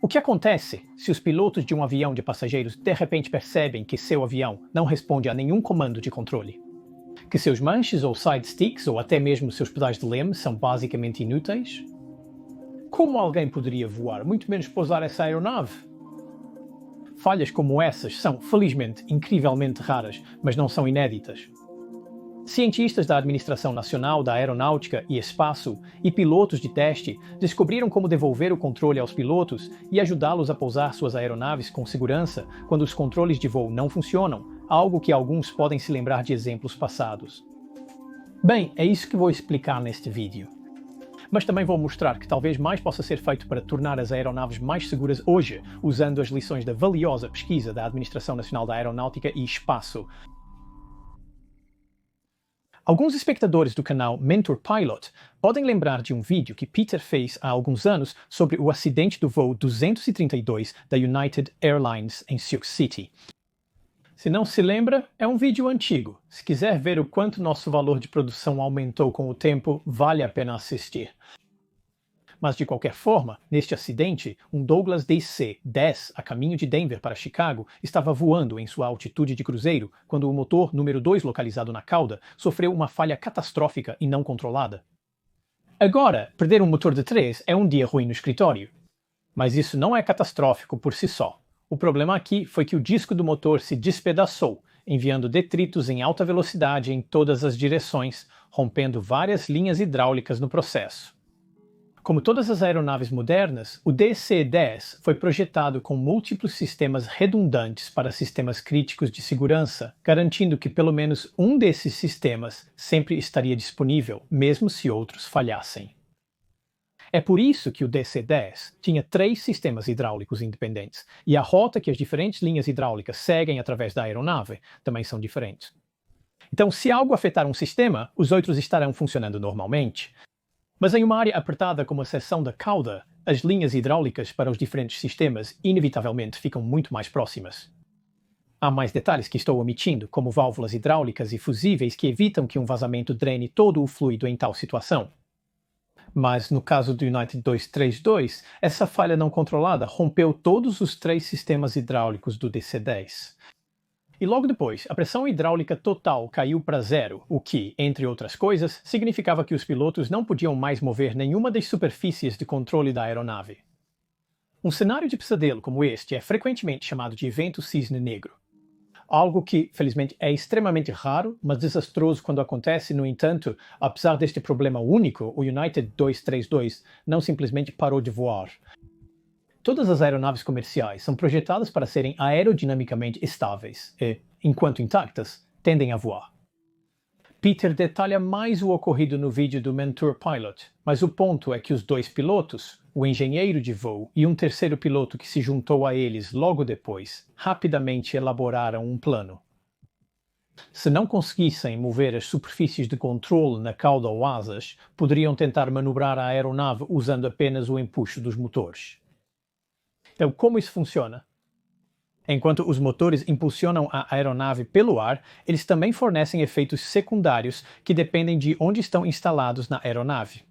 O que acontece se os pilotos de um avião de passageiros de repente percebem que seu avião não responde a nenhum comando de controle? Que seus manches ou side sticks ou até mesmo seus pedais de leme são basicamente inúteis? Como alguém poderia voar, muito menos pousar essa aeronave? Falhas como essas são, felizmente, incrivelmente raras, mas não são inéditas. Cientistas da Administração Nacional da Aeronáutica e Espaço e pilotos de teste descobriram como devolver o controle aos pilotos e ajudá-los a pousar suas aeronaves com segurança quando os controles de voo não funcionam, algo que alguns podem se lembrar de exemplos passados. Bem, é isso que vou explicar neste vídeo. Mas também vou mostrar que talvez mais possa ser feito para tornar as aeronaves mais seguras hoje, usando as lições da valiosa pesquisa da Administração Nacional da Aeronáutica e Espaço. Alguns espectadores do canal Mentor Pilot podem lembrar de um vídeo que Peter fez há alguns anos sobre o acidente do voo 232 da United Airlines em Sioux City. Se não se lembra, é um vídeo antigo. Se quiser ver o quanto nosso valor de produção aumentou com o tempo, vale a pena assistir. Mas de qualquer forma, neste acidente, um Douglas DC-10 a caminho de Denver para Chicago estava voando em sua altitude de cruzeiro quando o motor número 2 localizado na cauda sofreu uma falha catastrófica e não controlada. Agora, perder um motor de 3 é um dia ruim no escritório. Mas isso não é catastrófico por si só. O problema aqui foi que o disco do motor se despedaçou, enviando detritos em alta velocidade em todas as direções, rompendo várias linhas hidráulicas no processo. Como todas as aeronaves modernas, o DC-10 foi projetado com múltiplos sistemas redundantes para sistemas críticos de segurança, garantindo que pelo menos um desses sistemas sempre estaria disponível, mesmo se outros falhassem. É por isso que o DC-10 tinha 3 sistemas hidráulicos independentes, e a rota que as diferentes linhas hidráulicas seguem através da aeronave também são diferentes. Então, se algo afetar um sistema, os outros estarão funcionando normalmente. Mas em uma área apertada como a seção da cauda, as linhas hidráulicas para os diferentes sistemas inevitavelmente ficam muito mais próximas. Há mais detalhes que estou omitindo, como válvulas hidráulicas e fusíveis que evitam que um vazamento drene todo o fluido em tal situação. Mas no caso do United 232, essa falha não controlada rompeu todos os 3 sistemas hidráulicos do DC-10. E logo depois, a pressão hidráulica total caiu para 0, o que, entre outras coisas, significava que os pilotos não podiam mais mover nenhuma das superfícies de controle da aeronave. Um cenário de pesadelo como este é frequentemente chamado de evento cisne negro. Algo que, felizmente, é extremamente raro, mas desastroso quando acontece. No entanto, apesar deste problema único, o United 232 não simplesmente parou de voar. Todas as aeronaves comerciais são projetadas para serem aerodinamicamente estáveis e, enquanto intactas, tendem a voar. Peter detalha mais o ocorrido no vídeo do Mentor Pilot, mas o ponto é que os 2 pilotos, o engenheiro de voo e um terceiro piloto que se juntou a eles logo depois, rapidamente elaboraram um plano. Se não conseguissem mover as superfícies de controle na cauda ou asas, poderiam tentar manobrar a aeronave usando apenas o empuxo dos motores. Então, como isso funciona? Enquanto os motores impulsionam a aeronave pelo ar, eles também fornecem efeitos secundários que dependem de onde estão instalados na aeronave.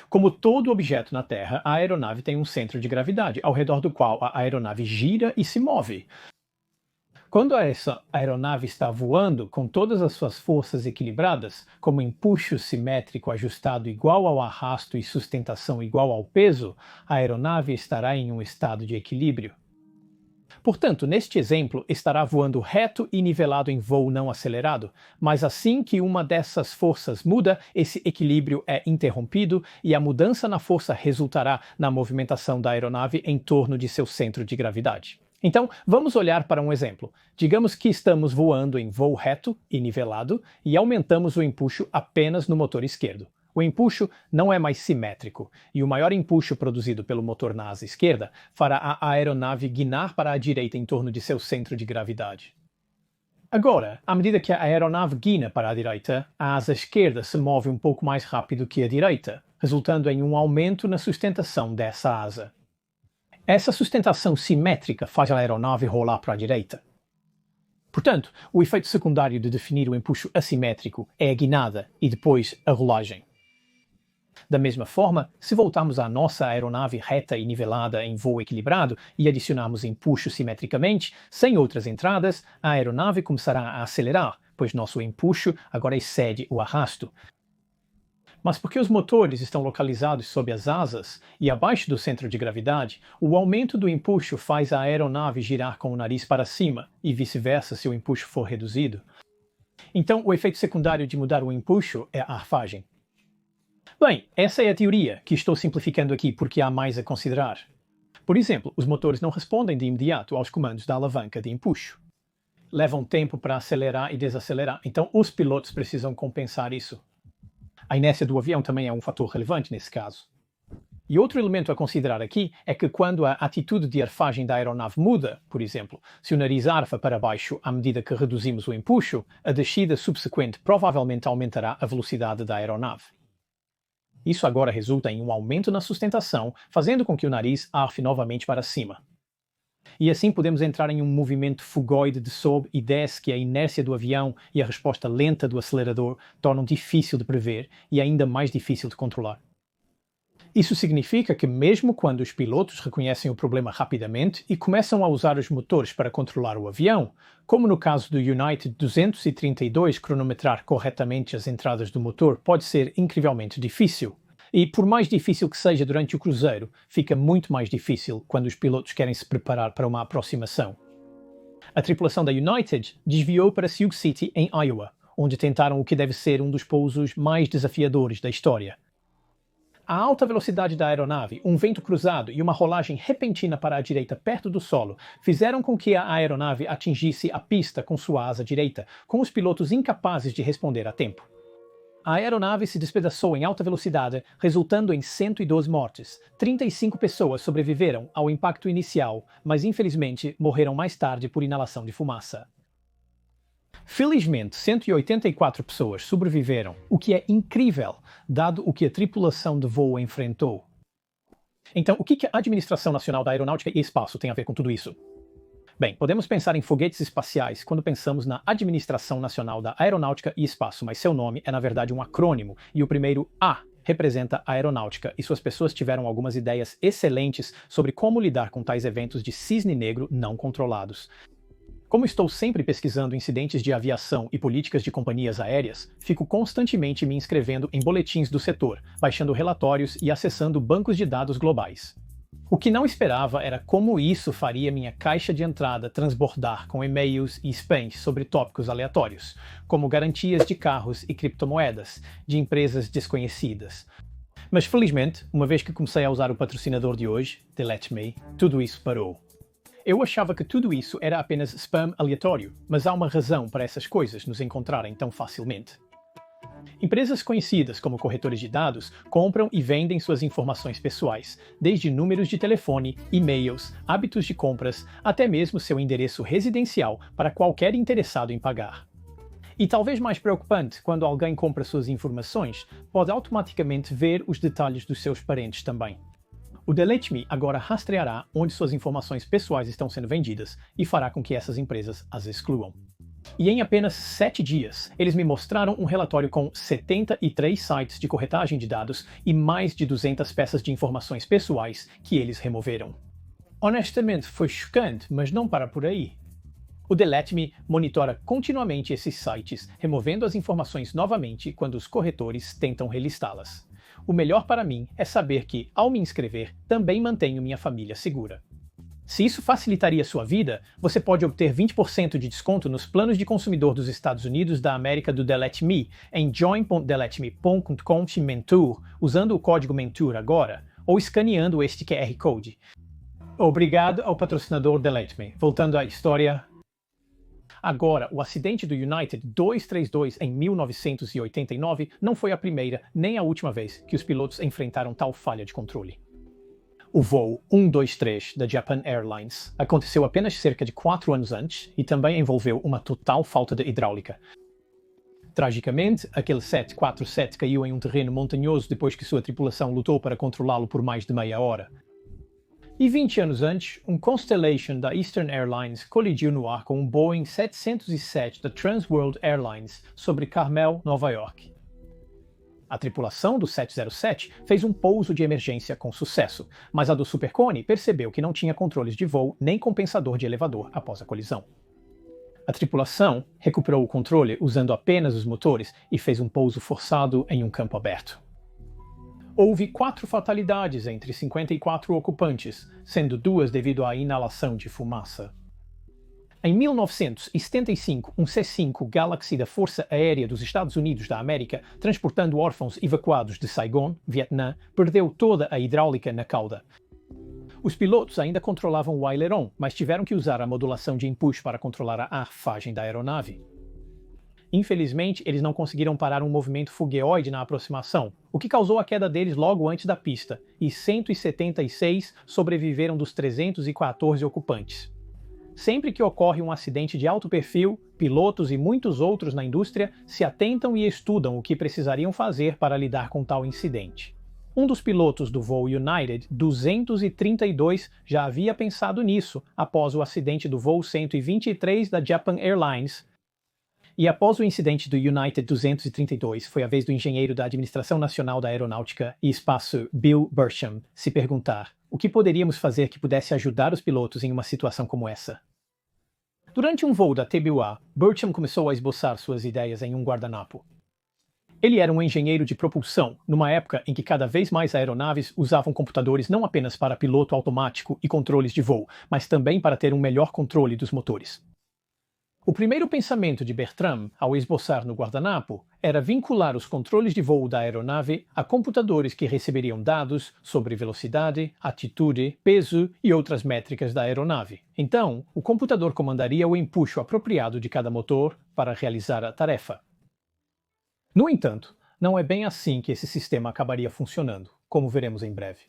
Como todo objeto na Terra, a aeronave tem um centro de gravidade, ao redor do qual a aeronave gira e se move. Quando essa aeronave está voando com todas as suas forças equilibradas, como empuxo simétrico ajustado igual ao arrasto e sustentação igual ao peso, a aeronave estará em um estado de equilíbrio. Portanto, neste exemplo, estará voando reto e nivelado em voo não acelerado, mas assim que uma dessas forças muda, esse equilíbrio é interrompido e a mudança na força resultará na movimentação da aeronave em torno de seu centro de gravidade. Então, vamos olhar para um exemplo. Digamos que estamos voando em voo reto e nivelado e aumentamos o empuxo apenas no motor esquerdo. O empuxo não é mais simétrico, e o maior empuxo produzido pelo motor na asa esquerda fará a aeronave guinar para a direita em torno de seu centro de gravidade. Agora, à medida que a aeronave guina para a direita, a asa esquerda se move um pouco mais rápido que a direita, resultando em um aumento na sustentação dessa asa. Essa sustentação simétrica faz a aeronave rolar para a direita. Portanto, o efeito secundário de definir o empuxo assimétrico é a guinada e depois a rolagem. Da mesma forma, se voltarmos à nossa aeronave reta e nivelada em voo equilibrado e adicionarmos empuxo simetricamente, sem outras entradas, a aeronave começará a acelerar, pois nosso empuxo agora excede o arrasto. Mas porque os motores estão localizados sob as asas e abaixo do centro de gravidade, o aumento do empuxo faz a aeronave girar com o nariz para cima, e vice-versa se o empuxo for reduzido. Então, o efeito secundário de mudar o empuxo é a arfagem. Bem, essa é a teoria, que estou simplificando aqui porque há mais a considerar. Por exemplo, os motores não respondem de imediato aos comandos da alavanca de empuxo. Levam tempo para acelerar e desacelerar, então os pilotos precisam compensar isso. A inércia do avião também é um fator relevante nesse caso. E outro elemento a considerar aqui é que quando a atitude de arfagem da aeronave muda, por exemplo, se o nariz arfa para baixo à medida que reduzimos o empuxo, a descida subsequente provavelmente aumentará a velocidade da aeronave. Isso agora resulta em um aumento na sustentação, fazendo com que o nariz arfe novamente para cima. E assim podemos entrar em um movimento fugoide de sobe e desce que a inércia do avião e a resposta lenta do acelerador tornam difícil de prever e ainda mais difícil de controlar. Isso significa que mesmo quando os pilotos reconhecem o problema rapidamente e começam a usar os motores para controlar o avião, como no caso do United 232, cronometrar corretamente as entradas do motor pode ser incrivelmente difícil. E por mais difícil que seja durante o cruzeiro, fica muito mais difícil quando os pilotos querem se preparar para uma aproximação. A tripulação da United desviou para Sioux City, em Iowa, onde tentaram o que deve ser um dos pousos mais desafiadores da história. A alta velocidade da aeronave, um vento cruzado e uma rolagem repentina para a direita perto do solo fizeram com que a aeronave atingisse a pista com sua asa direita, com os pilotos incapazes de responder a tempo. A aeronave se despedaçou em alta velocidade, resultando em 112 mortes. 35 pessoas sobreviveram ao impacto inicial, mas infelizmente morreram mais tarde por inalação de fumaça. Felizmente, 184 pessoas sobreviveram, o que é incrível, dado o que a tripulação de voo enfrentou. Então, o que a Administração Nacional da Aeronáutica e Espaço tem a ver com tudo isso? Bem, podemos pensar em foguetes espaciais quando pensamos na Administração Nacional da Aeronáutica e Espaço, mas seu nome é na verdade um acrônimo, e o primeiro A representa a aeronáutica, e suas pessoas tiveram algumas ideias excelentes sobre como lidar com tais eventos de cisne negro não controlados. Como estou sempre pesquisando incidentes de aviação e políticas de companhias aéreas, fico constantemente me inscrevendo em boletins do setor, baixando relatórios e acessando bancos de dados globais. O que não esperava era como isso faria minha caixa de entrada transbordar com e-mails e spams sobre tópicos aleatórios, como garantias de carros e criptomoedas, de empresas desconhecidas. Mas felizmente, uma vez que comecei a usar o patrocinador de hoje, The Let Me, tudo isso parou. Eu achava que tudo isso era apenas spam aleatório, mas há uma razão para essas coisas nos encontrarem tão facilmente. Empresas conhecidas como corretores de dados compram e vendem suas informações pessoais, desde números de telefone, e-mails, hábitos de compras, até mesmo seu endereço residencial para qualquer interessado em pagar. E talvez mais preocupante, quando alguém compra suas informações, pode automaticamente ver os detalhes dos seus parentes também. O The Let Me agora rastreará onde suas informações pessoais estão sendo vendidas e fará com que essas empresas as excluam. E em apenas 7 dias, eles me mostraram um relatório com 73 sites de corretagem de dados e mais de 200 peças de informações pessoais que eles removeram. Honestamente, foi chocante, mas não para por aí. O The Let Me monitora continuamente esses sites, removendo as informações novamente quando os corretores tentam relistá-las. O melhor para mim é saber que, ao me inscrever, também mantenho minha família segura. Se isso facilitaria sua vida, você pode obter 20% de desconto nos planos de consumidor dos Estados Unidos da América do The Let Me em join.theletme.com/mentor usando o código MENTOR agora ou escaneando este QR Code. Obrigado ao patrocinador The Let Me. Voltando à história. Agora, o acidente do United 232 em 1989 não foi a primeira nem a última vez que os pilotos enfrentaram tal falha de controle. O voo 123 da Japan Airlines aconteceu apenas cerca de 4 anos antes e também envolveu uma total falta de hidráulica. Tragicamente, aquele 747 caiu em um terreno montanhoso depois que sua tripulação lutou para controlá-lo por mais de meia hora. E 20 anos antes, um Constellation da Eastern Airlines colidiu no ar com um Boeing 707 da Trans World Airlines sobre Carmel, Nova York. A tripulação do 707 fez um pouso de emergência com sucesso, mas a do Super Cone percebeu que não tinha controles de voo nem compensador de elevador após a colisão. A tripulação recuperou o controle usando apenas os motores e fez um pouso forçado em um campo aberto. Houve 4 fatalidades entre 54 ocupantes, sendo 2 devido à inalação de fumaça. Em 1975, um C-5 Galaxy da Força Aérea dos Estados Unidos da América, transportando órfãos evacuados de Saigon, Vietnã, perdeu toda a hidráulica na cauda. Os pilotos ainda controlavam o aileron, mas tiveram que usar a modulação de empuxo para controlar a arfagem da aeronave. Infelizmente, eles não conseguiram parar um movimento fogueoide na aproximação, o que causou a queda deles logo antes da pista, e 176 sobreviveram dos 314 ocupantes. Sempre que ocorre um acidente de alto perfil, pilotos e muitos outros na indústria se atentam e estudam o que precisariam fazer para lidar com tal incidente. Um dos pilotos do voo United 232 já havia pensado nisso após o acidente do voo 123 da Japan Airlines. E após o incidente do United 232, foi a vez do engenheiro da Administração Nacional da Aeronáutica e Espaço Bill Burcham se perguntar o que poderíamos fazer que pudesse ajudar os pilotos em uma situação como essa. Durante um voo da TBUA, Burcham começou a esboçar suas ideias em um guardanapo. Ele era um engenheiro de propulsão, numa época em que cada vez mais aeronaves usavam computadores não apenas para piloto automático e controles de voo, mas também para ter um melhor controle dos motores. O primeiro pensamento de Bertram, ao esboçar no guardanapo, era vincular os controles de voo da aeronave a computadores que receberiam dados sobre velocidade, atitude, peso e outras métricas da aeronave. Então, o computador comandaria o empuxo apropriado de cada motor para realizar a tarefa. No entanto, não é bem assim que esse sistema acabaria funcionando, como veremos em breve.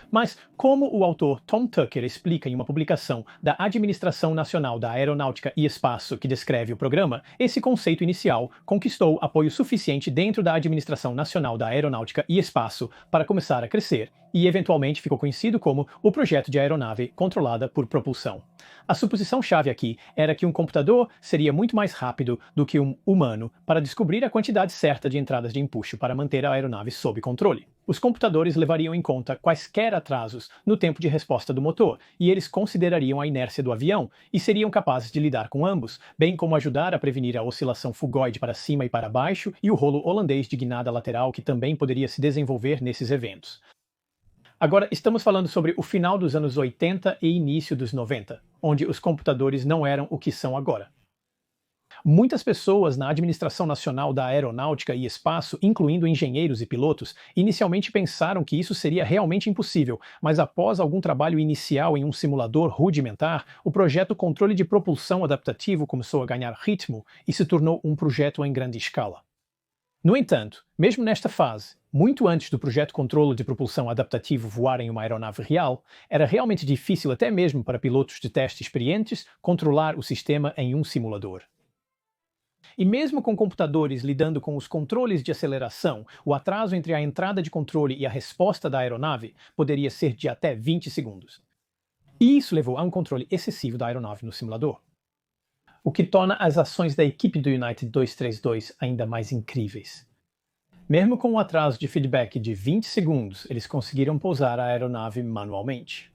Mas, como o autor Tom Tucker explica em uma publicação da Administração Nacional da Aeronáutica e Espaço que descreve o programa, esse conceito inicial conquistou apoio suficiente dentro da Administração Nacional da Aeronáutica e Espaço para começar a crescer, e eventualmente ficou conhecido como o projeto de aeronave controlada por propulsão. A suposição-chave aqui era que um computador seria muito mais rápido do que um humano para descobrir a quantidade certa de entradas de empuxo para manter a aeronave sob controle. Os computadores levariam em conta quaisquer atrasos no tempo de resposta do motor, e eles considerariam a inércia do avião e seriam capazes de lidar com ambos, bem como ajudar a prevenir a oscilação fugoide para cima e para baixo e o rolo holandês de guinada lateral que também poderia se desenvolver nesses eventos. Agora, estamos falando sobre o final dos anos 80 e início dos 90, onde os computadores não eram o que são agora. Muitas pessoas na Administração Nacional da Aeronáutica e Espaço, incluindo engenheiros e pilotos, inicialmente pensaram que isso seria realmente impossível, mas após algum trabalho inicial em um simulador rudimentar, o projeto Controle de Propulsão Adaptativo começou a ganhar ritmo e se tornou um projeto em grande escala. No entanto, mesmo nesta fase, muito antes do projeto Controle de Propulsão Adaptativo voar em uma aeronave real, era realmente difícil até mesmo para pilotos de teste experientes controlar o sistema em um simulador. E mesmo com computadores lidando com os controles de aceleração, o atraso entre a entrada de controle e a resposta da aeronave poderia ser de até 20 segundos. E isso levou a um controle excessivo da aeronave no simulador, o que torna as ações da equipe do United 232 ainda mais incríveis. Mesmo com um atraso de feedback de 20 segundos, eles conseguiram pousar a aeronave manualmente.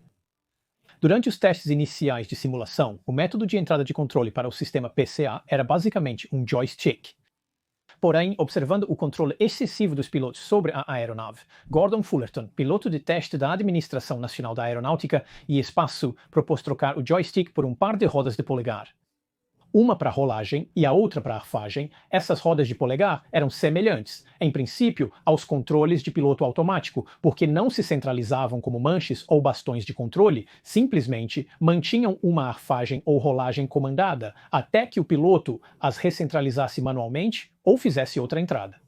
Durante os testes iniciais de simulação, o método de entrada de controle para o sistema PCA era basicamente um joystick. Porém, observando o controle excessivo dos pilotos sobre a aeronave, Gordon Fullerton, piloto de teste da Administração Nacional da Aeronáutica e Espaço, propôs trocar o joystick por um par de rodas de polegar. Uma para rolagem e a outra para arfagem. Essas rodas de polegar eram semelhantes, em princípio, aos controles de piloto automático, porque não se centralizavam como manches ou bastões de controle, simplesmente mantinham uma arfagem ou rolagem comandada, até que o piloto as recentralizasse manualmente ou fizesse outra entrada.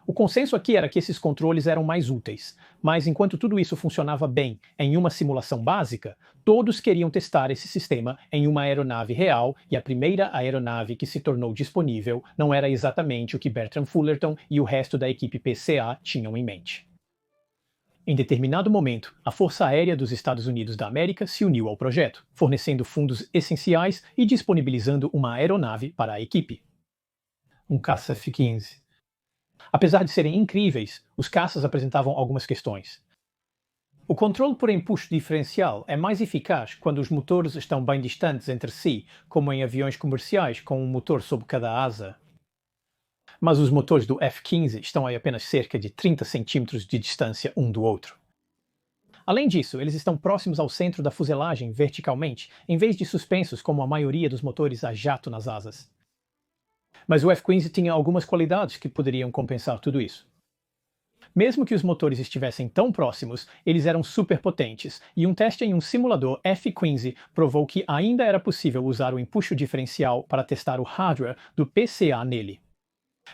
O consenso aqui era que esses controles eram mais úteis, mas enquanto tudo isso funcionava bem em uma simulação básica, todos queriam testar esse sistema em uma aeronave real, e a primeira aeronave que se tornou disponível não era exatamente o que Bertram Fullerton e o resto da equipe PCA tinham em mente. Em determinado momento, a Força Aérea dos Estados Unidos da América se uniu ao projeto, fornecendo fundos essenciais e disponibilizando uma aeronave para a equipe. Um caça F-15. Apesar de serem incríveis, os caças apresentavam algumas questões. O controle por empuxo diferencial é mais eficaz quando os motores estão bem distantes entre si, como em aviões comerciais com um motor sob cada asa. Mas os motores do F-15 estão a apenas cerca de 30 centímetros de distância um do outro. Além disso, eles estão próximos ao centro da fuselagem verticalmente, em vez de suspensos como a maioria dos motores a jato nas asas. Mas o F-15 tinha algumas qualidades que poderiam compensar tudo isso. Mesmo que os motores estivessem tão próximos, eles eram superpotentes, e um teste em um simulador F-15 provou que ainda era possível usar o empuxo diferencial para testar o hardware do PCA nele.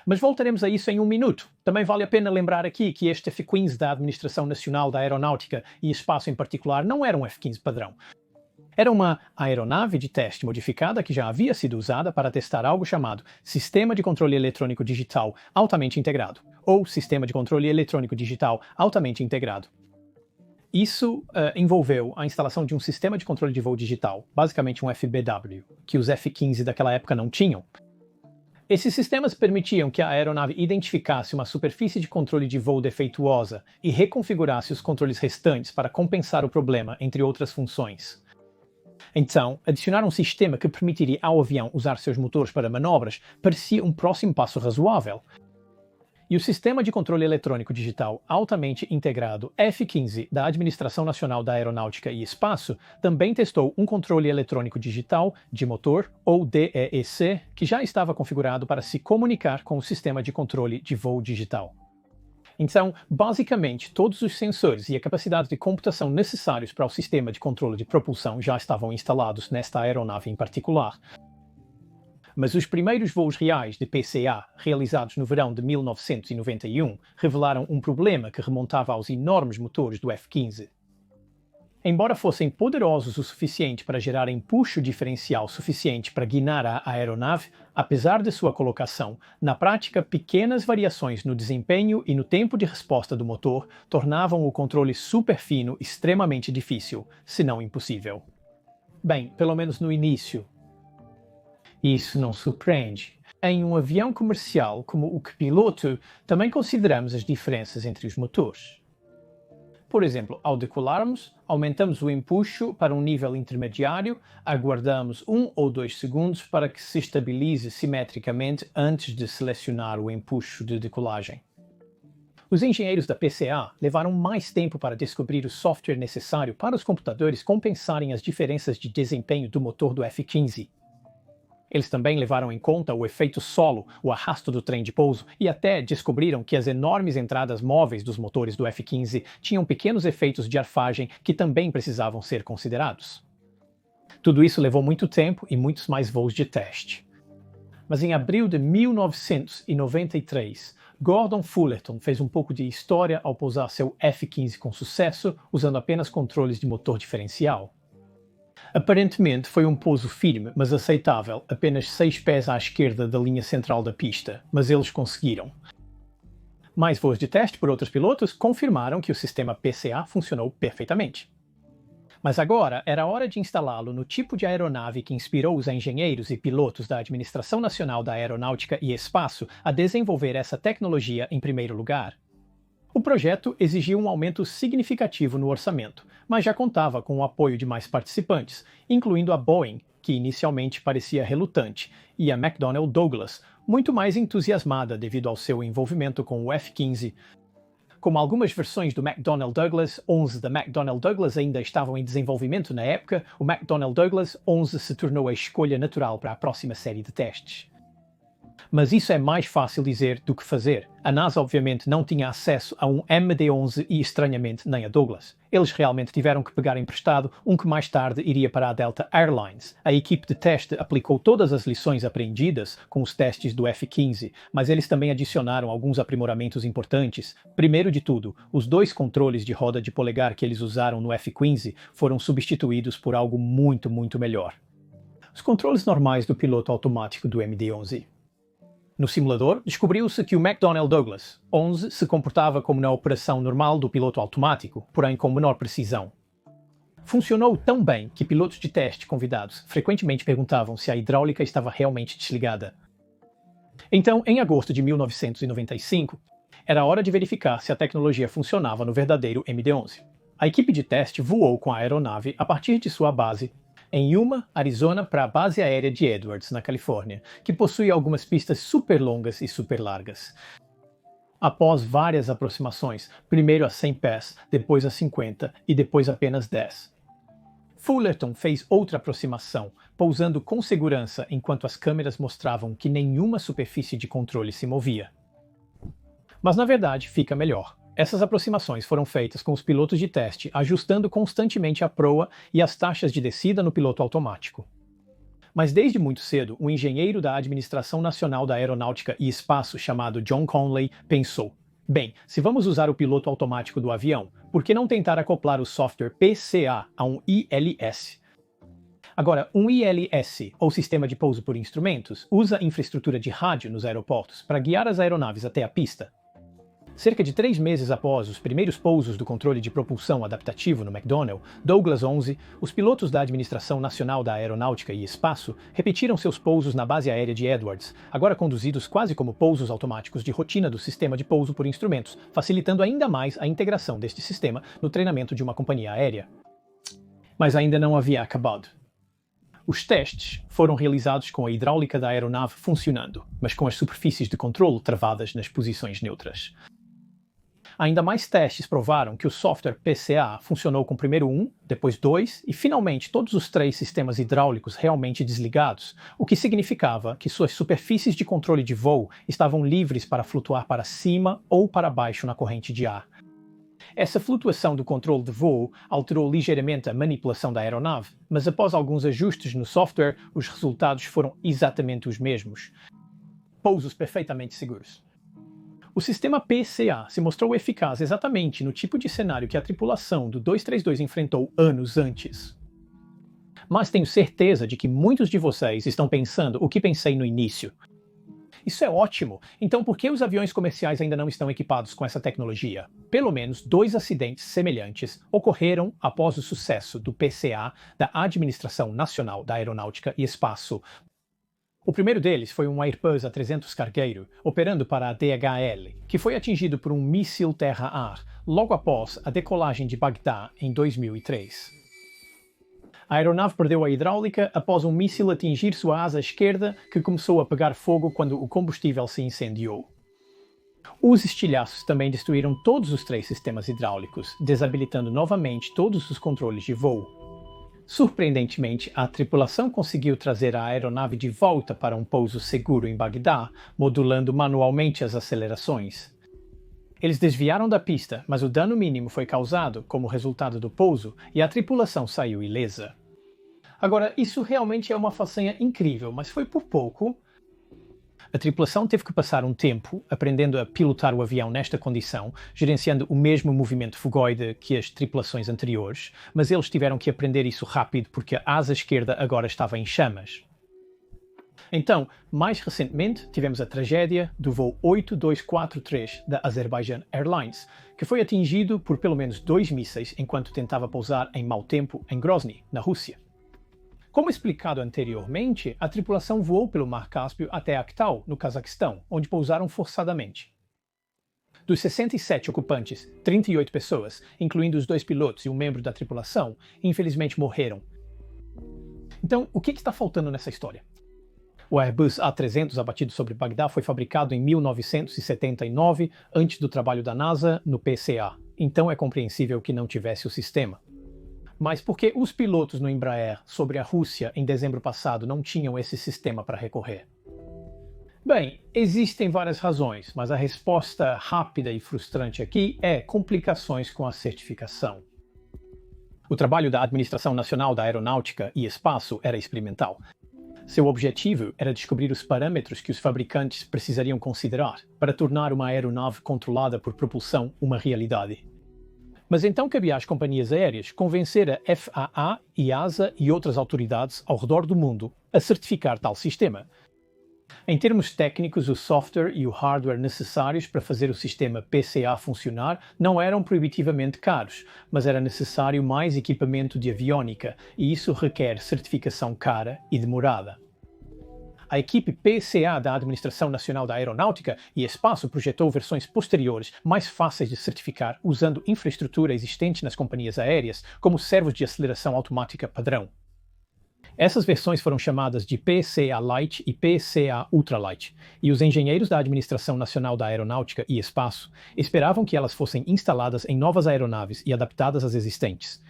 Mas voltaremos a isso em um minuto. Também vale a pena lembrar aqui que este F-15 da Administração Nacional da Aeronáutica e Espaço em particular não era um F-15 padrão. Era uma aeronave de teste modificada que já havia sido usada para testar algo chamado Sistema de Controle Eletrônico Digital Altamente Integrado, ou Sistema de Controle Eletrônico Digital Altamente Integrado. Isso envolveu a instalação de um sistema de controle de voo digital, basicamente um FBW, que os F-15 daquela época não tinham. Esses sistemas permitiam que a aeronave identificasse uma superfície de controle de voo defeituosa e reconfigurasse os controles restantes para compensar o problema, entre outras funções. Então, adicionar um sistema que permitiria ao avião usar seus motores para manobras parecia um próximo passo razoável. E o Sistema de Controle Eletrônico Digital Altamente Integrado F-15 da Administração Nacional da Aeronáutica e Espaço também testou um controle eletrônico digital de motor, ou DEEC, que já estava configurado para se comunicar com o Sistema de Controle de Voo Digital. Então, basicamente, todos os sensores e a capacidade de computação necessários para o sistema de controle de propulsão já estavam instalados nesta aeronave em particular. Mas os primeiros voos reais de PCA, realizados no verão de 1991, revelaram um problema que remontava aos enormes motores do F-15. Embora fossem poderosos o suficiente para gerar empuxo diferencial suficiente para guinar a aeronave, apesar de sua colocação, na prática pequenas variações no desempenho e no tempo de resposta do motor tornavam o controle super fino extremamente difícil, se não impossível. Bem, pelo menos no início. Isso não surpreende. Em um avião comercial como o que piloto, também consideramos as diferenças entre os motores. Por exemplo, ao decolarmos, aumentamos o empuxo para um nível intermediário, aguardamos 1 ou 2 segundos para que se estabilize simetricamente antes de selecionar o empuxo de decolagem. Os engenheiros da PCA levaram mais tempo para descobrir o software necessário para os computadores compensarem as diferenças de desempenho do motor do F-15. Eles também levaram em conta o efeito solo, o arrasto do trem de pouso, e até descobriram que as enormes entradas móveis dos motores do F-15 tinham pequenos efeitos de arfagem que também precisavam ser considerados. Tudo isso levou muito tempo e muitos mais voos de teste. Mas em abril de 1993, Gordon Fullerton fez um pouco de história ao pousar seu F-15 com sucesso, usando apenas controles de motor diferencial. Aparentemente foi um pouso firme, mas aceitável, apenas 6 pés à esquerda da linha central da pista, mas eles conseguiram. Mais voos de teste por outros pilotos confirmaram que o sistema PCA funcionou perfeitamente. Mas agora era hora de instalá-lo no tipo de aeronave que inspirou os engenheiros e pilotos da Administração Nacional da Aeronáutica e Espaço a desenvolver essa tecnologia em primeiro lugar. O projeto exigiu um aumento significativo no orçamento, mas já contava com o apoio de mais participantes, incluindo a Boeing, que inicialmente parecia relutante, e a McDonnell Douglas, muito mais entusiasmada devido ao seu envolvimento com o F-15. Como algumas versões do McDonnell Douglas, 11 da McDonnell Douglas ainda estavam em desenvolvimento na época, o McDonnell Douglas 11 se tornou a escolha natural para a próxima série de testes. Mas isso é mais fácil dizer do que fazer. A NASA obviamente não tinha acesso a um MD-11 e estranhamente nem a Douglas. Eles realmente tiveram que pegar emprestado um que mais tarde iria para a Delta Airlines. A equipe de teste aplicou todas as lições aprendidas com os testes do F-15, mas eles também adicionaram alguns aprimoramentos importantes. Primeiro de tudo, os 2 controles de roda de polegar que eles usaram no F-15 foram substituídos por algo muito, muito melhor. Os controles normais do piloto automático do MD-11. No simulador, descobriu-se que o McDonnell Douglas 11 se comportava como na operação normal do piloto automático, porém com menor precisão. Funcionou tão bem que pilotos de teste convidados frequentemente perguntavam se a hidráulica estava realmente desligada. Então, em agosto de 1995, era hora de verificar se a tecnologia funcionava no verdadeiro MD-11. A equipe de teste voou com a aeronave a partir de sua base em Yuma, Arizona, para a base aérea de Edwards, na Califórnia, que possui algumas pistas super longas e super largas. Após várias aproximações, primeiro a 100 pés, depois a 50 e depois apenas 10. Fullerton fez outra aproximação, pousando com segurança enquanto as câmeras mostravam que nenhuma superfície de controle se movia. Mas na verdade fica melhor. Essas aproximações foram feitas com os pilotos de teste ajustando constantemente a proa e as taxas de descida no piloto automático. Mas desde muito cedo, um engenheiro da Administração Nacional da Aeronáutica e Espaço chamado John Conley pensou: bem, se vamos usar o piloto automático do avião, por que não tentar acoplar o software PCA a um ILS? Agora, um ILS, ou Sistema de Pouso por Instrumentos, usa infraestrutura de rádio nos aeroportos para guiar as aeronaves até a pista. Cerca de 3 meses após os primeiros pousos do controle de propulsão adaptativo no McDonnell, Douglas 11, os pilotos da Administração Nacional da Aeronáutica e Espaço repetiram seus pousos na base aérea de Edwards, agora conduzidos quase como pousos automáticos de rotina do sistema de pouso por instrumentos, facilitando ainda mais a integração deste sistema no treinamento de uma companhia aérea. Mas ainda não havia acabado. Os testes foram realizados com a hidráulica da aeronave funcionando, mas com as superfícies de controlo travadas nas posições neutras. Ainda mais testes provaram que o software PCA funcionou com primeiro um, depois 2 e finalmente todos os 3 sistemas hidráulicos realmente desligados, o que significava que suas superfícies de controle de voo estavam livres para flutuar para cima ou para baixo na corrente de ar. Essa flutuação do controle de voo alterou ligeiramente a manipulação da aeronave, mas após alguns ajustes no software, os resultados foram exatamente os mesmos. Pousos perfeitamente seguros. O sistema PCA se mostrou eficaz exatamente no tipo de cenário que a tripulação do 232 enfrentou anos antes. Mas tenho certeza de que muitos de vocês estão pensando o que pensei no início. Isso é ótimo, então por que os aviões comerciais ainda não estão equipados com essa tecnologia? Pelo menos 2 acidentes semelhantes ocorreram após o sucesso do PCA da Administração Nacional da Aeronáutica e Espaço. O primeiro deles foi um Airbus A300 cargueiro, operando para a DHL, que foi atingido por um míssil terra-ar logo após a decolagem de Bagdá em 2003. A aeronave perdeu a hidráulica após um míssil atingir sua asa esquerda, que começou a pegar fogo quando o combustível se incendiou. Os estilhaços também destruíram todos os 3 sistemas hidráulicos, desabilitando novamente todos os controles de voo. Surpreendentemente, a tripulação conseguiu trazer a aeronave de volta para um pouso seguro em Bagdá, modulando manualmente as acelerações. Eles desviaram da pista, mas o dano mínimo foi causado como resultado do pouso e a tripulação saiu ilesa. Agora, isso realmente é uma façanha incrível, mas foi por pouco. A tripulação teve que passar um tempo aprendendo a pilotar o avião nesta condição, gerenciando o mesmo movimento fugoide que as tripulações anteriores, mas eles tiveram que aprender isso rápido porque a asa esquerda agora estava em chamas. Então, mais recentemente, tivemos a tragédia do voo 8243 da Azerbaijan Airlines, que foi atingido por pelo menos 2 mísseis enquanto tentava pousar em mau tempo em Grozny, na Rússia. Como explicado anteriormente, a tripulação voou pelo Mar Cáspio até Aktau, no Cazaquistão, onde pousaram forçadamente. Dos 67 ocupantes, 38 pessoas, incluindo os 2 pilotos e um membro da tripulação, infelizmente morreram. Então, o que está faltando nessa história? O Airbus A300 abatido sobre Bagdá foi fabricado em 1979, antes do trabalho da NASA no PCA, então é compreensível que não tivesse o sistema. Mas por que os pilotos no Embraer sobre a Rússia em dezembro passado não tinham esse sistema para recorrer? Bem, existem várias razões, mas a resposta rápida e frustrante aqui é complicações com a certificação. O trabalho da Administração Nacional da Aeronáutica e Espaço era experimental. Seu objetivo era descobrir os parâmetros que os fabricantes precisariam considerar para tornar uma aeronave controlada por propulsão uma realidade. Mas então cabia às companhias aéreas convencer a FAA, EASA e outras autoridades ao redor do mundo a certificar tal sistema. Em termos técnicos, o software e o hardware necessários para fazer o sistema PCA funcionar não eram proibitivamente caros, mas era necessário mais equipamento de aviónica e isso requer certificação cara e demorada. A equipe PCA da Administração Nacional da Aeronáutica e Espaço projetou versões posteriores mais fáceis de certificar usando infraestrutura existente nas companhias aéreas, como servos de aceleração automática padrão. Essas versões foram chamadas de PCA Lite e PCA Ultralight, e os engenheiros da Administração Nacional da Aeronáutica e Espaço esperavam que elas fossem instaladas em novas aeronaves e adaptadas às existentes.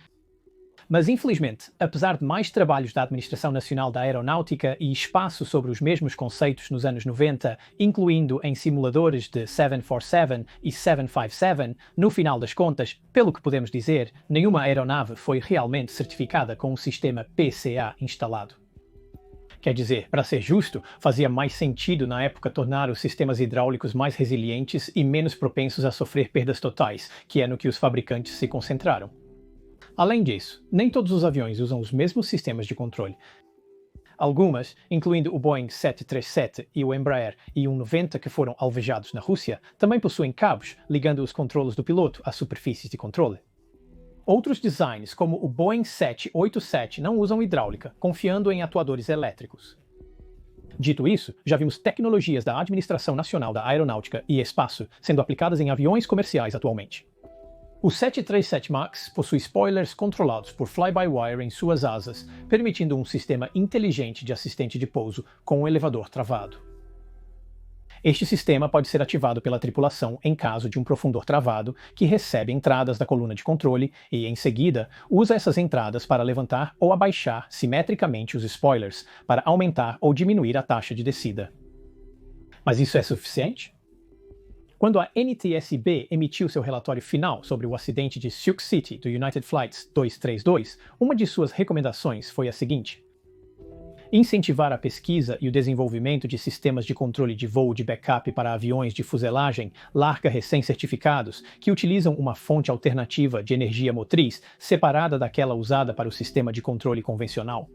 Mas, infelizmente, apesar de mais trabalhos da Administração Nacional da Aeronáutica e Espaço sobre os mesmos conceitos nos anos 90, incluindo em simuladores de 747 e 757, no final das contas, pelo que podemos dizer, nenhuma aeronave foi realmente certificada com um sistema PCA instalado. Quer dizer, para ser justo, fazia mais sentido na época tornar os sistemas hidráulicos mais resilientes e menos propensos a sofrer perdas totais, que é no que os fabricantes se concentraram. Além disso, nem todos os aviões usam os mesmos sistemas de controle. Algumas, incluindo o Boeing 737 e o Embraer E190 que foram alvejados na Rússia, também possuem cabos ligando os controles do piloto às superfícies de controle. Outros designs, como o Boeing 787, não usam hidráulica, confiando em atuadores elétricos. Dito isso, já vimos tecnologias da Administração Nacional da Aeronáutica e Espaço sendo aplicadas em aviões comerciais atualmente. O 737 MAX possui spoilers controlados por fly-by-wire em suas asas, permitindo um sistema inteligente de assistente de pouso com um elevador travado. Este sistema pode ser ativado pela tripulação em caso de um profundor travado, que recebe entradas da coluna de controle e, em seguida, usa essas entradas para levantar ou abaixar simetricamente os spoilers, para aumentar ou diminuir a taxa de descida. Mas isso é suficiente? Quando a NTSB emitiu seu relatório final sobre o acidente de Sioux City do United Flights 232, uma de suas recomendações foi a seguinte: incentivar a pesquisa e o desenvolvimento de sistemas de controle de voo de backup para aviões de fuselagem larga recém-certificados que utilizam uma fonte alternativa de energia motriz separada daquela usada para o sistema de controle convencional.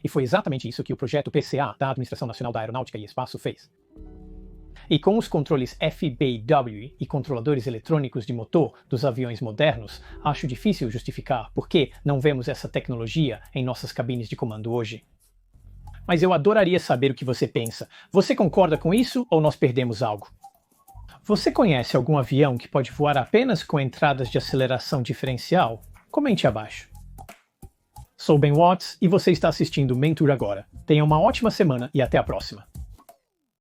E foi exatamente isso que o projeto PCA da Administração Nacional da Aeronáutica e Espaço fez. E com os controles FBW e controladores eletrônicos de motor dos aviões modernos, acho difícil justificar por que não vemos essa tecnologia em nossas cabines de comando hoje. Mas eu adoraria saber o que você pensa. Você concorda com isso ou nós perdemos algo? Você conhece algum avião que pode voar apenas com entradas de aceleração diferencial? Comente abaixo. Sou Ben Watts e você está assistindo Mentor Agora. Tenha uma ótima semana e até a próxima.